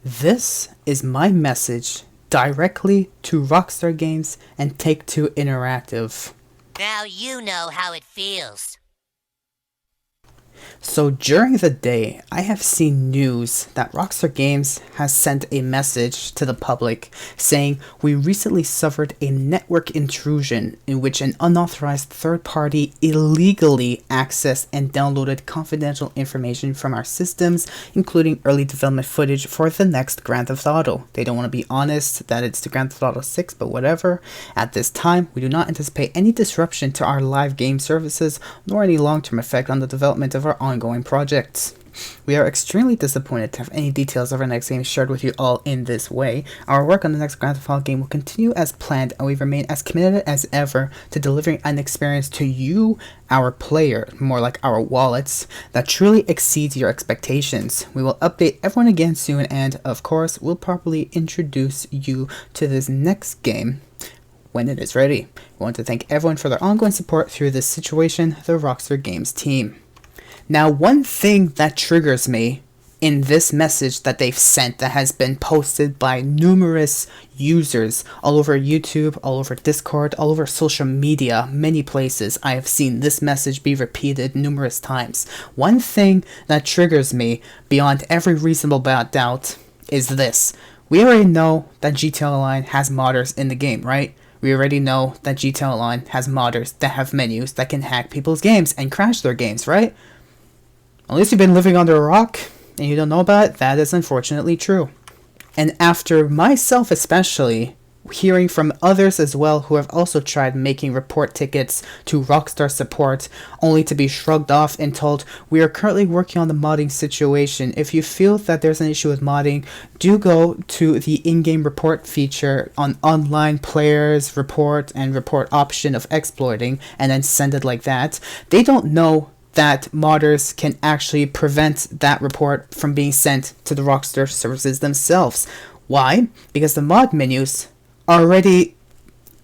This is my message directly to Rockstar Games and Take Two Interactive. Now you know how it feels. So during the day, I have seen news that Rockstar Games has sent a message to the public saying we recently suffered a network intrusion in which an unauthorized third party illegally accessed and downloaded confidential information from our systems, including early development footage for the next Grand Theft Auto. They don't want to be honest that it's the Grand Theft Auto 6, but whatever. At this time, we do not anticipate any disruption to our live game services, nor any long-term effect on the development of our ongoing projects. We are extremely disappointed to have any details of our next game shared with you all in this way. Our work on the next Grand Theft Auto game will continue as planned, and we remain as committed as ever to delivering an experience to you, our player, more like our wallets, that truly exceeds your expectations. We will update everyone again soon, and of course, we'll properly introduce you to this next game when it is ready. We want to thank everyone for their ongoing support through this situation, the Rockstar Games team. Now, one thing that triggers me in this message that they've sent that has been posted by numerous users all over YouTube, all over Discord, all over social media, many places, I have seen this message be repeated numerous times. One thing that triggers me beyond every reasonable doubt is this. We already know that GTA Online has modders in the game, right? We already know that GTA Online has modders that have menus that can hack people's games and crash their games, right? Unless you've been living under a rock and you don't know about it, that is unfortunately true. And after myself especially, hearing from others as well who have also tried making report tickets to Rockstar support only to be shrugged off and told, we are currently working on the modding situation. If you feel that there's an issue with modding, do go to the in-game report feature on online players report and report option of exploiting and then send it like that. They don't know that modders can actually prevent that report from being sent to the Rockstar services themselves. Why? Because the mod menus are already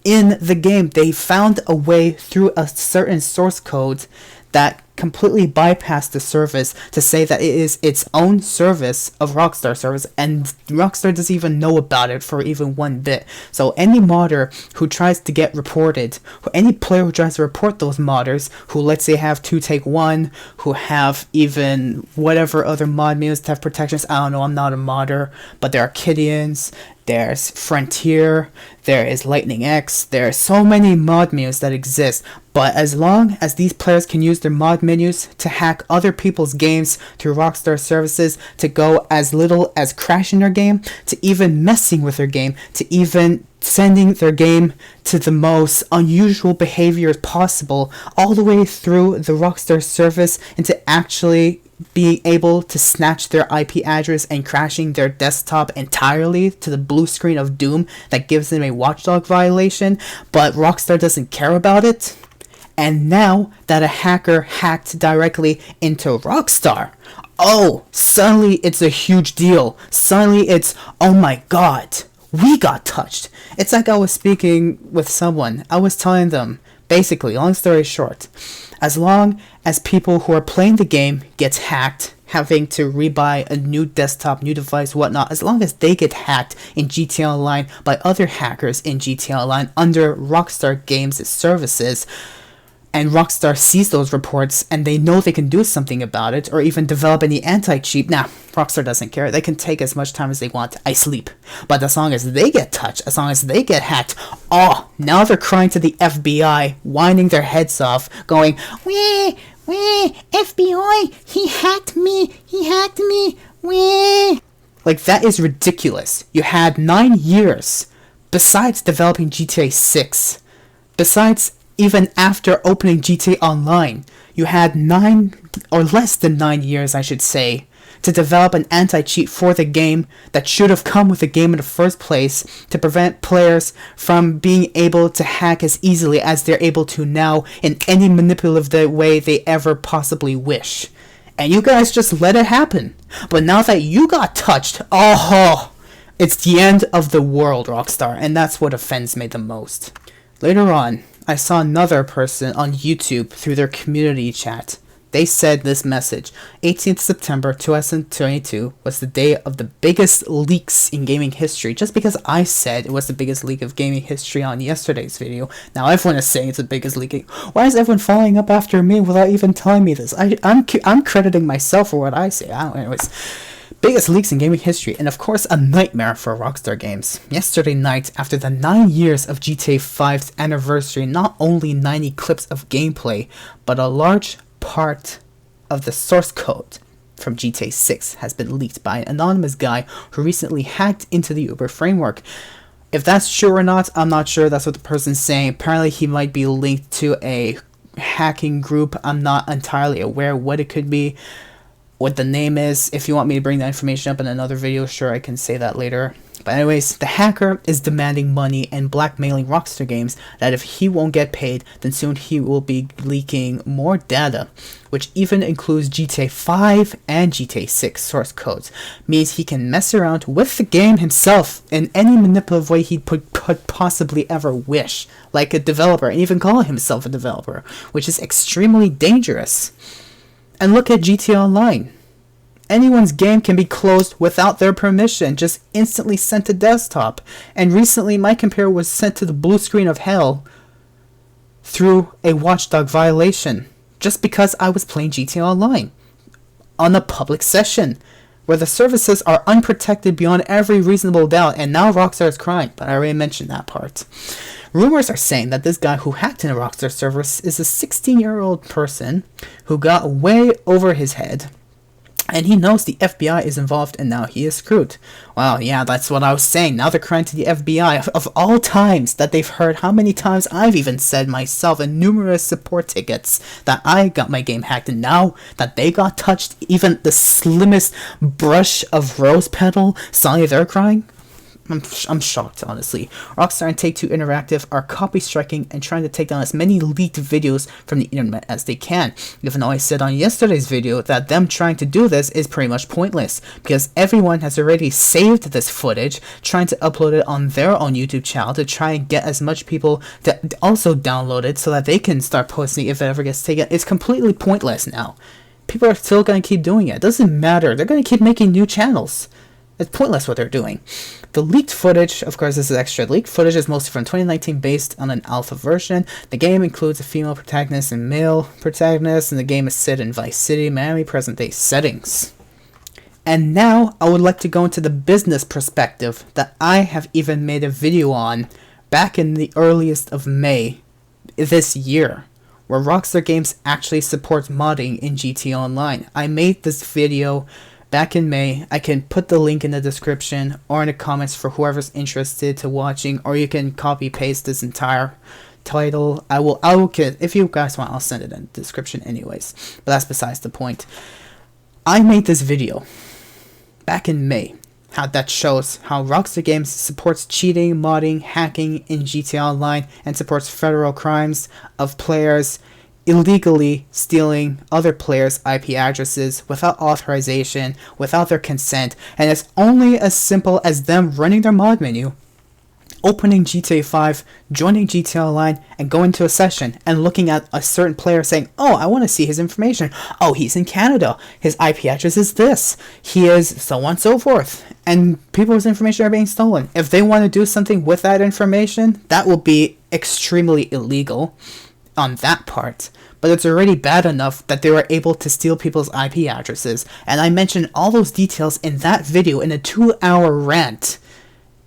in the game. They found a way through a certain source code that completely bypassed the service to say that it is its own service of Rockstar service, and Rockstar doesn't even know about it for even one bit. So any modder who tries to get reported, or any player who tries to report those modders, who let's say have 2Take1, who have even whatever other mod menus to have protections, I don't know, I'm not a modder, but there are Kidians, there's Frontier, there is Lightning X, there are so many mod menus that exist, but as long as these players can use their mod menus to hack other people's games through Rockstar services, to go as little as crashing their game, to even messing with their game, to even sending their game to the most unusual behaviors possible, all the way through the Rockstar service, and to actually being able to snatch their IP address and crashing their desktop entirely to the blue screen of doom that gives them a watchdog violation, but Rockstar doesn't care about it. And now that a hacker hacked directly into Rockstar, oh, suddenly it's a huge deal. Suddenly it's, oh my god, we got touched. It's like I was speaking with someone. I was telling them, basically, long story short, as long as people who are playing the game gets hacked, having to rebuy a new desktop, new device, whatnot, as long as they get hacked in GTA Online by other hackers in GTA Online under Rockstar Games services, and Rockstar sees those reports and they know they can do something about it or even develop any anti-cheat. Nah, Rockstar doesn't care. They can take as much time as they want. I sleep. But as long as they get touched, as long as they get hacked, oh, now they're crying to the FBI, whining their heads off, going, wee, FBI, he hacked me, wee. Like, that is ridiculous. You had 9 years, besides developing GTA 6, besides even after opening GTA Online, you had 9, or less than 9 years, I should say, to develop an anti-cheat for the game that should have come with the game in the first place to prevent players from being able to hack as easily as they're able to now in any manipulative way they ever possibly wish. And you guys just let it happen. But now that you got touched, oh, it's the end of the world, Rockstar, and that's what offends me the most. Later on, I saw another person on YouTube through their community chat They said this message: 18th September 2022 was the day of the biggest leaks in gaming history. Just because I said it was the biggest leak of gaming history on yesterday's video, now everyone is saying it's the biggest leak. Why is everyone following up after me without even telling me this? I'm crediting myself for what I say. Anyways, biggest leaks in gaming history, and of course a nightmare for Rockstar Games. Yesterday night, after the 9 years of GTA 5's anniversary, not only 90 clips of gameplay, but a large part of the source code from GTA 6 has been leaked by an anonymous guy who recently hacked into the Uber framework. If that's true or not, I'm not sure. That's what the person's saying. Apparently he might be linked to a hacking group. I'm not entirely aware what it could be, what the name is. If you want me to bring that information up in another video, sure, I can say that later. But anyways, the hacker is demanding money and blackmailing Rockstar Games that if he won't get paid, then soon he will be leaking more data, which even includes GTA 5 and GTA 6 source codes. Means he can mess around with the game himself in any manipulative way he could possibly ever wish, like a developer, and even call himself a developer, which is extremely dangerous. And look at GTA Online. Anyone's game can be closed without their permission, just instantly sent to desktop. And recently, my computer was sent to the blue screen of hell through a watchdog violation, just because I was playing GTA Online on a public session, where the services are unprotected beyond every reasonable doubt, and now Rockstar is crying, but I already mentioned that part. Rumors are saying that this guy who hacked into Rockstar servers is a 16-year-old person who got way over his head, and he knows the FBI is involved, and now he is screwed. Wow, yeah, that's what I was saying. Now they're crying to the FBI. Of all times that they've heard, how many times I've even said myself in numerous support tickets that I got my game hacked, and now that they got touched, even the slimmest brush of rose petal, suddenly they're crying? I'm shocked, honestly. Rockstar and Take-Two Interactive are copy striking and trying to take down as many leaked videos from the internet as they can, even though I said on yesterday's video that them trying to do this is pretty much pointless, because everyone has already saved this footage, trying to upload it on their own YouTube channel to try and get as much people to also download it so that they can start posting if it ever gets taken. It's completely pointless now. People are still going to keep doing it. It doesn't matter. They're going to keep making new channels. It's pointless what they're doing. The leaked footage, of course this is extra, leaked footage is mostly from 2019 based on an alpha version. The game includes a female protagonist and male protagonist, and the game is set in Vice City, Miami present day settings. And now I would like to go into the business perspective that I have even made a video on back in the earliest of May this year, where Rockstar Games actually supports modding in GTA Online. I made this video back in May. I can put the link in the description or in the comments for whoever's interested to watching, or you can copy paste this entire title. I will if you guys want, I'll send it in the description anyways, but that's besides the point. I made this video back in May that shows how Rockstar Games supports cheating, modding, hacking in GTA Online, and supports federal crimes of players illegally stealing other players' IP addresses without authorization, without their consent, and it's only as simple as them running their mod menu, opening GTA 5, joining GTA Online, and going to a session and looking at a certain player saying, oh, I want to see his information. Oh, he's in Canada. His IP address is this. He is so on and so forth. And people's information are being stolen. If they want to do something with that information, that will be extremely illegal on that part, but it's already bad enough that they were able to steal people's IP addresses, and I mentioned all those details in that video in a 2-hour rant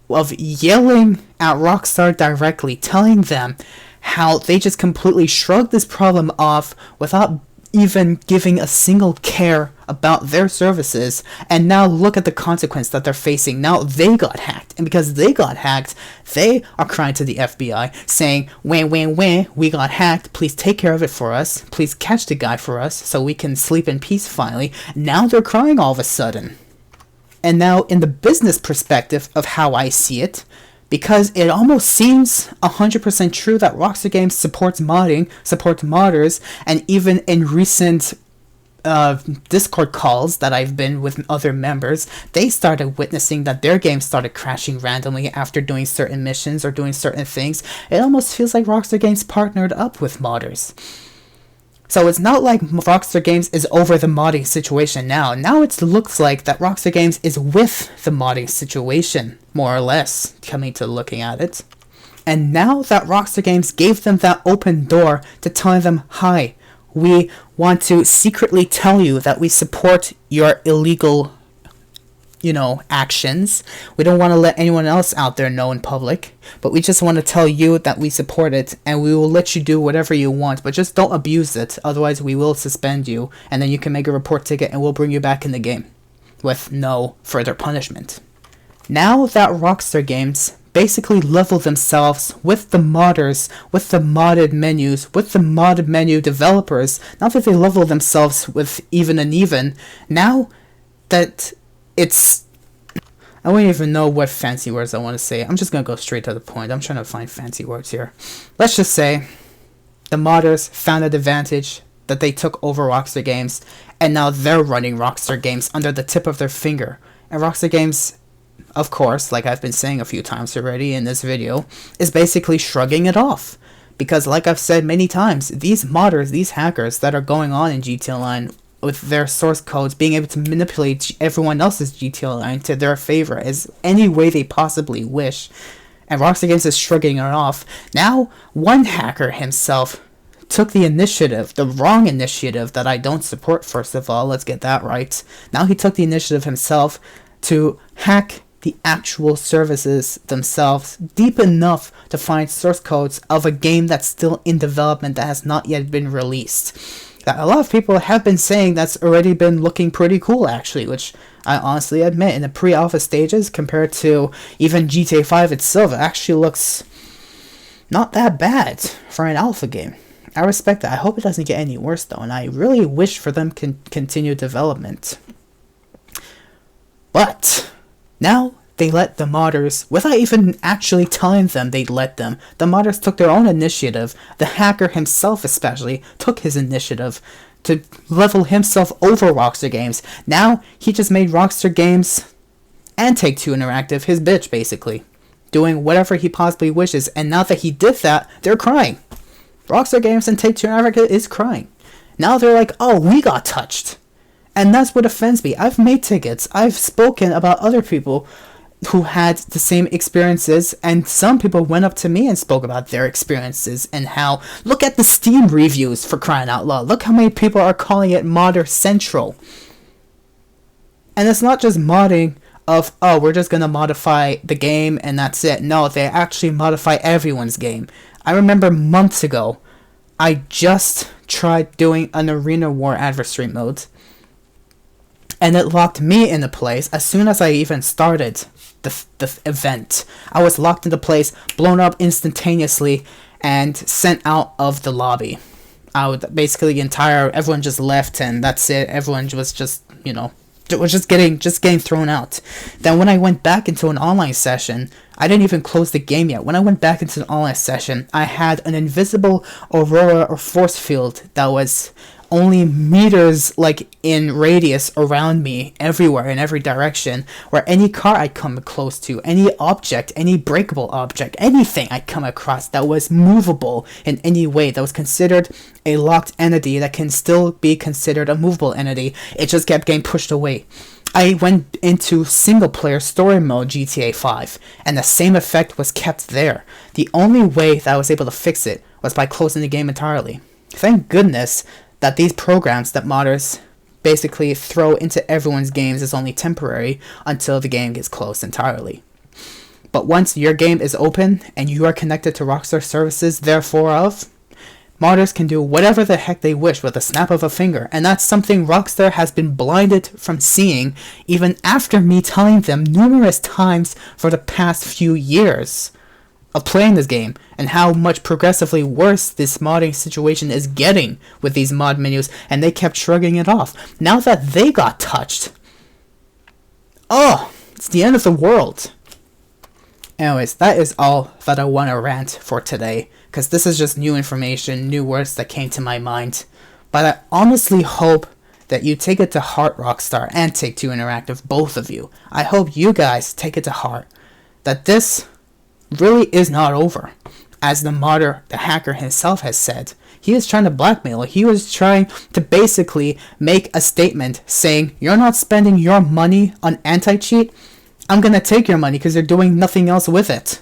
of yelling at Rockstar directly, telling them how they just completely shrugged this problem off without even giving a single care about their services, and now look at the consequence that they're facing. Now they got hacked, and because they got hacked, they are crying to the FBI saying, wah, we got hacked, please take care of it for us, please catch the guy for us so we can sleep in peace finally. Now they're crying all of a sudden. And now in the business perspective of how I see it, because it almost seems 100% true that Rockstar Games supports modding, supports modders, and even in recent Discord calls that I've been with other members, they started witnessing that their game started crashing randomly after doing certain missions or doing certain things. It almost feels like Rockstar Games partnered up with modders. So it's not like Rockstar Games is over the modding situation now. Now it looks like that Rockstar Games is with the modding situation, more or less, coming to looking at it. And now that Rockstar Games gave them that open door to tell them, hi, we want to secretly tell you that we support your illegal, actions. We don't want to let anyone else out there know in public, but we just want to tell you that we support it, and we will let you do whatever you want, but just don't abuse it, otherwise we will suspend you, and then you can make a report ticket and we'll bring you back in the game with no further punishment. Now that Rockstar Games basically level themselves with the modders, with the modded menus, with the modded menu developers, now that they level themselves with even and even, now that I don't even know what fancy words I want to say. I'm just going to go straight to the point. I'm trying to find fancy words here. Let's just say the modders found an advantage that they took over Rockstar Games, and now they're running Rockstar Games under the tip of their finger. And Rockstar Games, of course, like I've been saying a few times already in this video, is basically shrugging it off. Because like I've said many times, these modders, these hackers that are going on in GTA Online with their source codes, being able to manipulate everyone else's GTA Online to their favor as any way they possibly wish. And Rockstar Games is shrugging it off. Now, one hacker himself took the initiative, the wrong initiative that I don't support, first of all, let's get that right. Now he took the initiative himself to hack the actual services themselves deep enough to find source codes of a game that's still in development that has not yet been released. That a lot of people have been saying that's already been looking pretty cool, actually, which I honestly admit in the pre-alpha stages compared to even GTA 5 itself, it actually looks not that bad for an alpha game. I respect that. I hope it doesn't get any worse though, and I really wish for them continue development. But now they let the modders, without even actually telling them they'd let them, the modders took their own initiative. The hacker himself especially took his initiative to level himself over Rockstar Games. Now he just made Rockstar Games and Take-Two Interactive his bitch, basically, doing whatever he possibly wishes. And now that he did that, they're crying. Rockstar Games and Take-Two Interactive is crying. Now they're like, oh, we got touched. And that's what offends me. I've made tickets. I've spoken about other people who had the same experiences, and some people went up to me and spoke about their experiences and how, look at the Steam reviews, for crying out loud. Look how many people are calling it Modder Central. And it's not just modding of, oh, we're just gonna modify the game and that's it. No, they actually modify everyone's game. I remember months ago, I just tried doing an Arena War adversary mode, and it locked me into place as soon as I even started the event. I was locked into place, blown up instantaneously, and sent out of the lobby. Everyone just left, and that's it. Everyone was just, was just getting thrown out. Then when I went back into an online session, I didn't even close the game yet. When I went back into the online session, I had an invisible aurora or force field that was only meters in radius around me, everywhere, in every direction, where any car I come close to, any object, any breakable object, anything I come across that was movable in any way, that was considered a locked entity, that can still be considered a movable entity, it just kept getting pushed away. I went into single player story mode GTA 5, and the same effect was kept there. The only way that I was able to fix it was by closing the game entirely. Thank goodness that these programs that modders basically throw into everyone's games is only temporary until the game gets closed entirely. But once your game is open and you are connected to Rockstar services, therefore modders can do whatever the heck they wish with a snap of a finger, and that's something Rockstar has been blinded from seeing even after me telling them numerous times for the past few years of playing this game, and how much progressively worse this modding situation is getting with these mod menus, and they kept shrugging it off. Now that they got touched, it's the end of the world. Anyways, that is all that I want to rant for today, because this is just new information, new words that came to my mind. But I honestly hope that you take it to heart, Rockstar and Take-Two Interactive, both of you. I hope you guys take it to heart that this really is not over. As the modder, the hacker himself has said, He was trying to blackmail. He was trying to basically make a statement saying, you're not spending your money on anti-cheat, I'm gonna take your money because you're doing nothing else with it.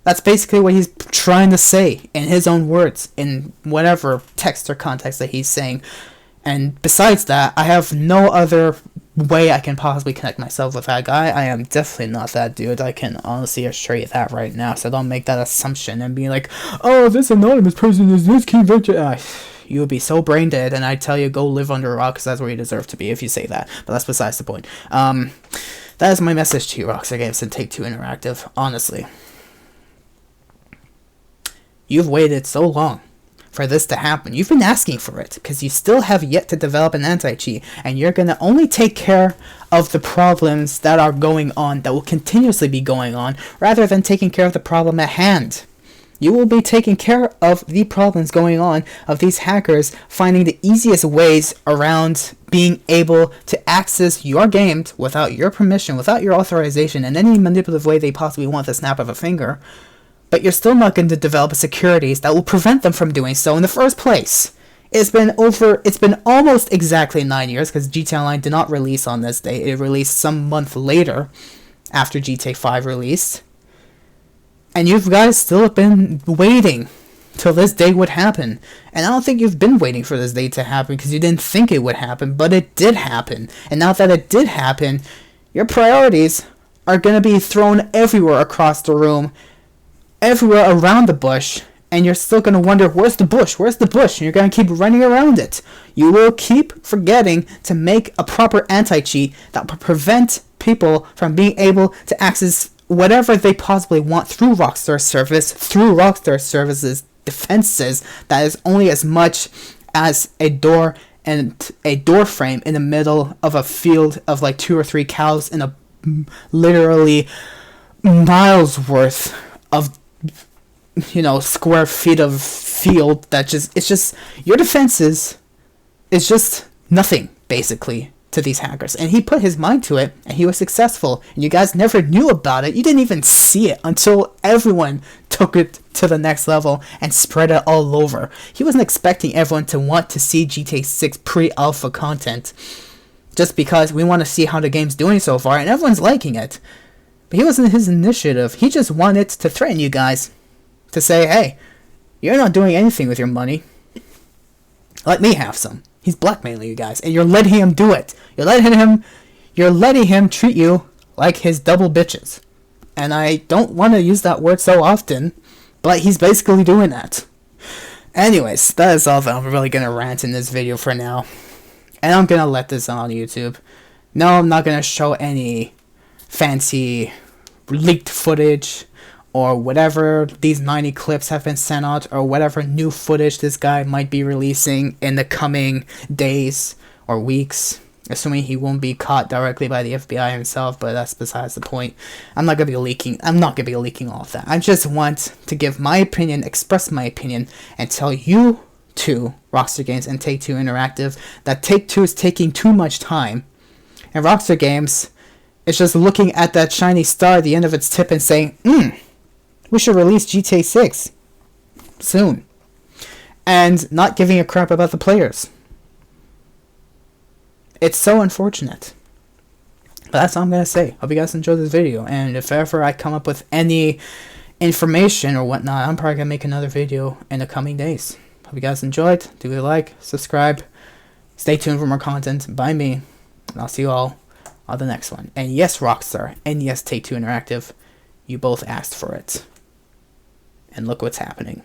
That's basically what he's trying to say in his own words, in whatever text or context that he's saying. And besides that, I have no other way I can possibly connect myself with that guy. I am definitely not that dude. I can honestly assure you that right now. So don't make that assumption and be like, oh, this anonymous person is this key victim. You would be so brain dead, and I tell you, go live under a rock, because that's where you deserve to be if you say that. But that's besides the point. That is my message to you, Rockstar Games and Take Two Interactive. Honestly, you've waited so long for this to happen. You've been asking for it because you still have yet to develop an anti-cheat, and you're going to only take care of the problems that are going on, that will continuously be going on, rather than taking care of the problem at hand. You will be taking care of the problems going on of these hackers finding the easiest ways around being able to access your games without your permission, without your authorization, in any manipulative way they possibly want, the snap of a finger. But you're still not going to develop securities that will prevent them from doing so in the first place. It's been almost exactly 9 years, because GTA Online did not release on this day. It released some month later, after GTA 5 released. And you guys still have been waiting till this day would happen. And I don't think you've been waiting for this day to happen because you didn't think it would happen, but it did happen. And now that it did happen, your priorities are going to be thrown everywhere across the room, everywhere around the bush, and you're still going to wonder, where's the bush? Where's the bush? And you're going to keep running around it. You will keep forgetting to make a proper anti-cheat that will prevent people from being able to access whatever they possibly want through Rockstar service, through Rockstar Services defenses, that is only as much as a door and a door frame in the middle of a field of like 2 or 3 cows in a literally miles worth of, you know, square feet of field that it's just your defenses is just nothing basically to these hackers. And he put his mind to it, and he was successful, and you guys never knew about it. You didn't even see it until everyone took it to the next level and spread it all over. He wasn't expecting everyone to want to see GTA 6 pre-alpha content just because we want to see how the game's doing so far, and everyone's liking it. But he wasn't his initiative. He just wanted to threaten you guys, to say, hey, you're not doing anything with your money. Let me have some. He's blackmailing you guys, and you're letting him do it. You're letting him treat you like his double bitches. And I don't want to use that word so often, but he's basically doing that. Anyways, that is all that I'm really going to rant in this video for now. And I'm going to let this on YouTube. No, I'm not going to show any fancy leaked footage or whatever these 90 clips have been sent out, or whatever new footage this guy might be releasing in the coming days or weeks, assuming he won't be caught directly by the FBI himself, but that's besides the point. I'm not going to be leaking all of that. I just want to give my opinion, express my opinion, and tell you to Rockstar Games and Take Two Interactive that Take Two is taking too much time, and Rockstar Games is just looking at that shiny star at the end of its tip and saying, we should release GTA 6 soon, and not giving a crap about the players. It's so unfortunate. But that's all I'm going to say. Hope you guys enjoyed this video, and if ever I come up with any information or whatnot, I'm probably going to make another video in the coming days. Hope you guys enjoyed. Do a like, subscribe, stay tuned for more content by me, and I'll see you all on the next one. And yes, Rockstar, and yes, Take Two Interactive, you both asked for it. And look what's happening.